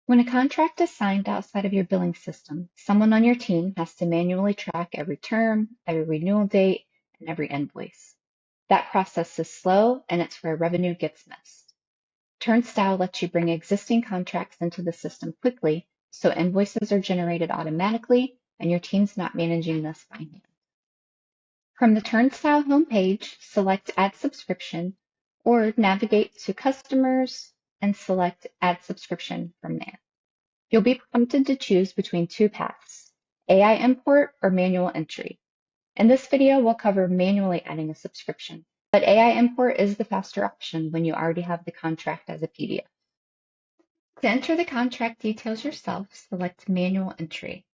When a contract is signed outside of your billing system, someone on your team has to manually track every term, every renewal date, and every invoice. That process is slow, and it's where revenue gets missed. Turnstile lets you bring existing contracts into the system quickly, so invoices are generated automatically, and your team's not managing this by hand. From the Turnstile homepage, select Add Subscription, or navigate to Customers and select Add Subscription from there. You'll be prompted to choose between two paths, AI import or manual entry. In this video, we'll cover manually adding a subscription, but AI import is the faster option when you already have the contract as a PDF. To enter the contract details yourself, select Manual Entry.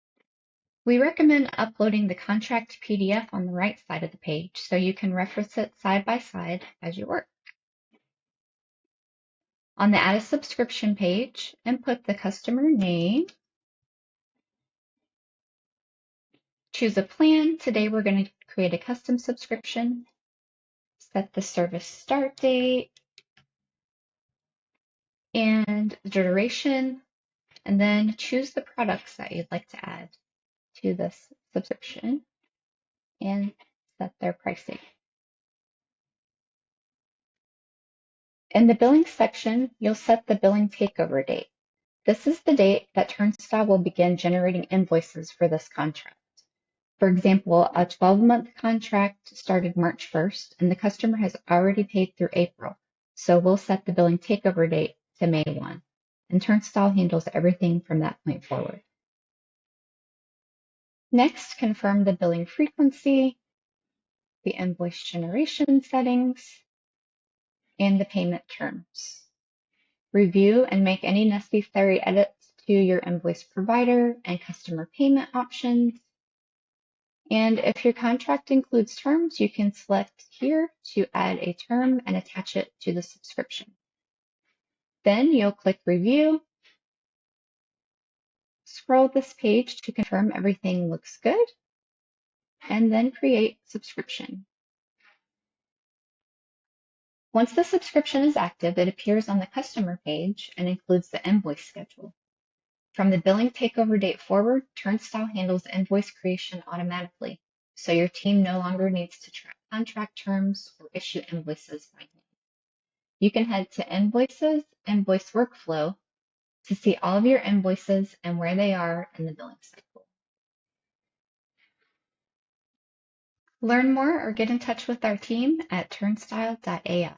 We recommend uploading the contract PDF on the right side of the page so you can reference it side by side as you work. On the Add a Subscription page, input the customer name. Choose a plan. Today we're going to create a custom subscription. Set the service start date and the duration, and then choose the products that you'd like to add to this subscription and set their pricing. In the billing section, you'll set the billing takeover date. This is the date that Turnstile will begin generating invoices for this contract. For example, a 12-month contract started March 1st, and the customer has already paid through April, so we'll set the billing takeover date to May 1, and Turnstile handles everything from that point forward. Next, confirm the billing frequency, the invoice generation settings, and the payment terms. Review and make any necessary edits to your invoice provider and customer payment options. And if your contract includes terms, you can select here to add a term and attach it to the subscription. Then you'll click Review. Scroll this page to confirm everything looks good, and then create subscription. Once the subscription is active, it appears on the customer page and includes the invoice schedule. From the billing takeover date forward, Turnstile handles invoice creation automatically, so your team no longer needs to track contract terms or issue invoices by hand. You can head to Invoices, Invoice Workflow to see all of your invoices and where they are in the billing cycle. Learn more or get in touch with our team at turnstile.ai.